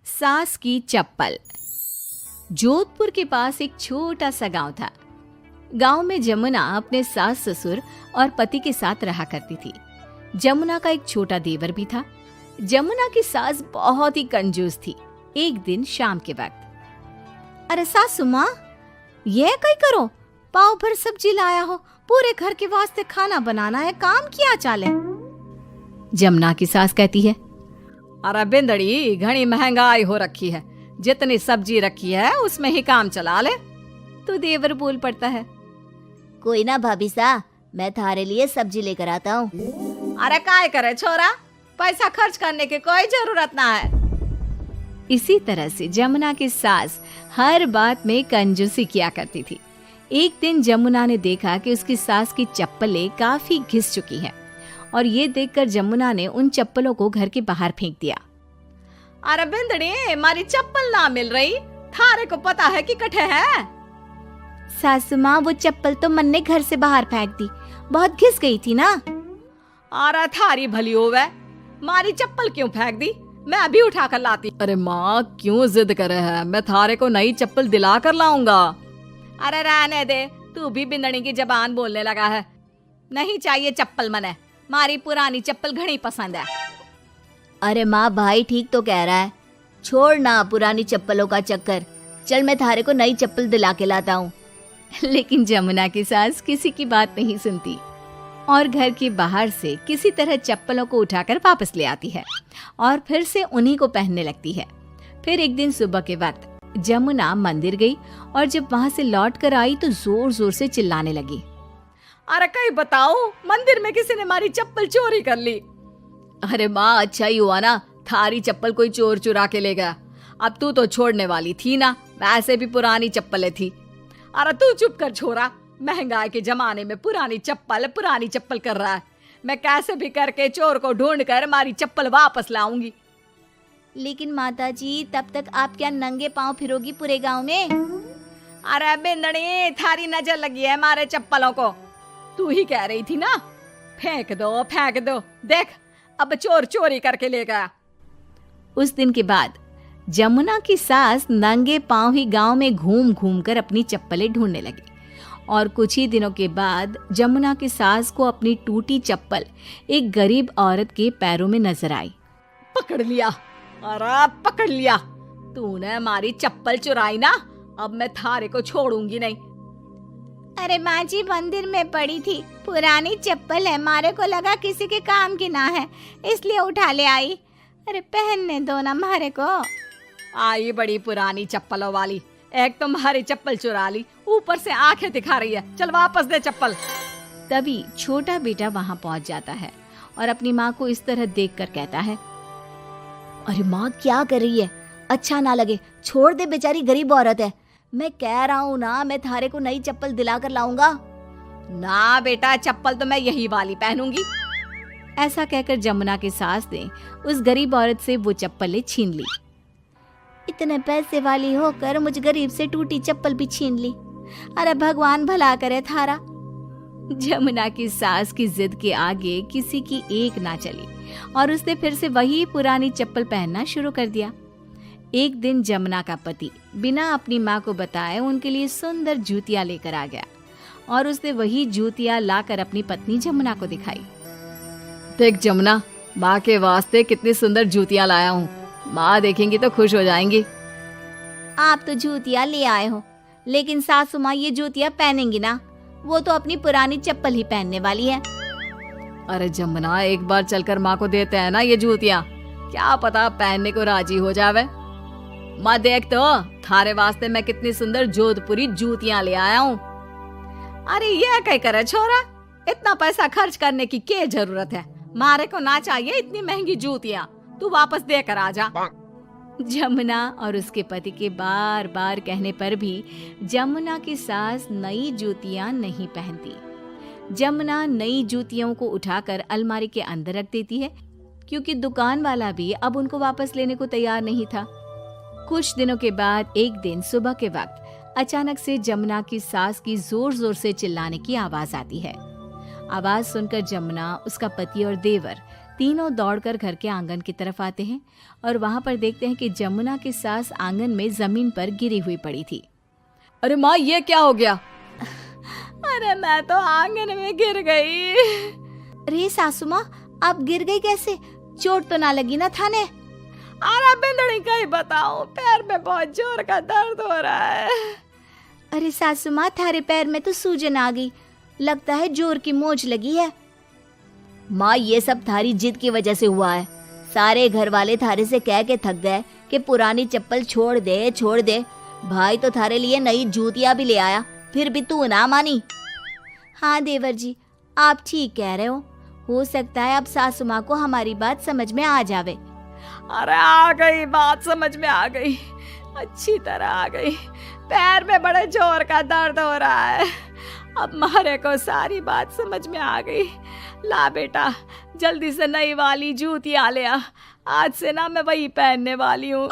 सास की चप्पल। जोधपुर के पास एक छोटा सा गांव था। गांव में जमुना अपने सास ससुर और पति के साथ रहा करती थी। जमुना का एक छोटा देवर भी था। जमुना की सास बहुत ही कंजूस थी। एक दिन शाम के वक्त, अरे सासू माँ, ये कई करो, पाव भर सब्जी लाया हो, पूरे घर के वास्ते खाना बनाना है, काम किया चाले। जमुना की सास कहती है, अरे बिंदड़ी, घनी महंगाई हो रखी है, जितनी सब्जी रखी है उसमें ही काम चला ले। तो देवर बोल पड़ता है, कोई ना भाभी सा, मैं थारे लिए सब्जी लेकर आता हूँ। अरे काय करे छोरा, पैसा खर्च करने की कोई जरूरत ना है। इसी तरह से जमुना की सास हर बात में कंजूसी किया करती थी। एक दिन जमुना ने देखा कि उसकी सास की चप्पलें काफी घिस चुकी हैं और ये देखकर जमुना ने उन चप्पलों को घर के बाहर फेंक दिया। अरे बिंदड़ी, मारी चप्पल ना मिल रही, थारे को पता है कि कठे है। सासू माँ, वो चप्पल तो मन ने घर से बाहर फेंक दी, बहुत घिस गई थी ना। अरे थारी भली होवे, मारी चप्पल क्यों फेंक दी, मैं अभी उठा कर लाती। अरे माँ, क्यों जिद करे है, मैं थारे को नई चप्पल दिला कर लाऊंगा। अरे रहने दे, तू भी बिंदड़ी की जबान बोलने लगा है। नहीं चाहिए चप्पल मने, मारी पुरानी चप्पल घनी पसंद है। अरे माँ, भाई ठीक तो कह रहा है, छोड़ ना पुरानी चप्पलों का चक्कर, चल मैं थारे को नई चप्पल दिला के लाता हूँ। लेकिन जमुना की सास किसी की बात नहीं सुनती और घर के बाहर से किसी तरह चप्पलों को उठाकर वापस ले आती है और फिर से उन्हीं को पहनने लगती है। फिर एक दिन सुबह के वक्त जमुना मंदिर गई और जब वहां से लौट कर आई तो जोर जोर से चिल्लाने लगी, अरे कहीं बताओ, मंदिर में किसी ने हमारी चप्पल चोरी कर ली। अरे माँ, अच्छा ही हुआ ना, थारी चप्पल कोई चोर चुरा के ले गया। अब तू तो छोड़ने वाली थी ना, वैसे भी पुरानी चप्पलें थी। अरे तू चुप कर छोरा, महंगाई के जमाने में पुरानी चप्पल कर रहा है। मैं कैसे भी करके चोर को ढूंढ कर हमारी चप्पल वापस लाऊंगी। लेकिन माताजी, तब तक आप क्या नंगे पांव फिरोगी पूरे गांव में? अरे बिंदड़ी, थारी नजर लगी है हमारे चप्पलों को, तू ही कह रही थी ना, फेंक दो, देख अब चोर चोरी करके ले गया। उस दिन के बाद जमुना की सास नंगे पांव ही गांव में घूम घूम कर अपनी चप्पलें ढूंढने लगी और कुछ ही दिनों के बाद जमुना की सास को अपनी टूटी चप्पल एक गरीब औरत के पैरों में नजर आई। पकड़ लिया, अरे पकड़ लिया, तूने हमारी चप्पल चुराई ना, अब मैं थारे को छोड़ूंगी नहीं। अरे माँ जी, मंदिर में पड़ी थी, पुरानी चप्पल है, मारे को लगा किसी के काम की ना है, इसलिए उठा ले आई। अरे पहनने दो ना मारे को। आई बड़ी पुरानी चप्पलों वाली, एक तो हमारी चप्पल चुरा ली, ऊपर से आंखें दिखा रही है, चल वापस दे चप्पल। तभी छोटा बेटा वहां पहुंच जाता है और अपनी माँ को इस तरह देखकर कहता है, अरे माँ, क्या कर रही है, अच्छा ना लगे, छोड़ दे, बेचारी गरीब औरत है। मैं कह रहा हूँ ना, मैं थारे को नई चप्पल दिला कर लाऊंगा। ना बेटा, चप्पल तो मैं यही वाली पहनूंगी। ऐसा कहकर जमुना की सास ने उस गरीब औरत से वो चप्पलें छीन ली। इतने पैसे वाली होकर मुझ गरीब से टूटी चप्पल भी छीन ली। अरे भगवान भला करे थारा। जमुना की सास की जिद के आगे किसी की एक ना चली और उसने फिर से वही पुरानी चप्पल पहनना शुरू कर दिया। एक दिन जमुना का पति बिना अपनी माँ को बताए उनके लिए सुंदर जूतियां लेकर आ गया और उसने वही जूतियां लाकर अपनी पत्नी जमुना को दिखाई। देख जमुना, माँ के वास्ते कितनी सुंदर जूतियां लाया हूँ, माँ देखेंगी तो खुश हो जाएंगी। आप तो जूतियां ले आए हो, लेकिन सासू माँ ये जूतियां पहनेंगी ना, वो तो अपनी पुरानी चप्पल ही पहनने वाली है। अरे जमुना, एक बार चलकर माँ को देते हैं ना ये जूतियां, क्या पता पहनने को राजी हो जावे। माँ देख तो, थारे वास्ते मैं कितनी सुंदर जोधपुरी जूतियां ले आया हूँ। अरे ये क्या करे छोरा, इतना पैसा खर्च करने की क्या जरूरत है, मारे को ना चाहिए इतनी महंगी जूतियां, तू वापस देकर आ जा। जमुना और उसके पति के बार बार कहने पर भी जमुना की सास नई जूतियां नहीं पहनती। जमुना नई जूतियों को उठाकर अलमारी के अंदर रख देती है क्योंकि दुकान वाला भी अब उनको वापस लेने को तैयार नहीं था। कुछ दिनों के बाद एक दिन सुबह के वक्त अचानक से जमुना की सास की जोर जोर से चिल्लाने की आवाज आती है। आवाज सुनकर जमुना, उसका पति और देवर तीनों दौड़कर घर के आंगन की तरफ आते हैं और वहां पर देखते हैं कि जमुना की सास आंगन में जमीन पर गिरी हुई पड़ी थी। अरे माँ, ये क्या हो गया? अरे मैं तो आंगन में गिर गई। अरे सासू माँ, आप गिर गई कैसे? चोट तो ना लगी ना थाने? अरे बिंदड़ी कहीं बताओ, पैर में बहुत जोर का दर्द हो रहा है। अरे सासू माँ, थारे पैर में तो सूजन आ गई, लगता है जोर की मोच लगी है। माँ, ये सब थारी जिद की वजह से हुआ है। सारे घर वाले थारे से कह के थक गए कि पुरानी चप्पल छोड़ दे छोड़ दे। भाई तो थारे लिए नई जूतियां भी ले आया, फिर भी तू ना मानी। हाँ देवर जी, आप ठीक कह रहे हो सकता है अब सासू माँ को हमारी बात समझ में आ जावे। अरे आ गई, बात समझ में आ गई, अच्छी तरह आ गई। पैर में बड़े जोर का दर्द हो रहा है। अब मारे को सारी बात समझ में आ गई। ला बेटा, जल्दी से नई वाली जूतियां ले आ, आज से ना मैं वही पहनने वाली हूँ।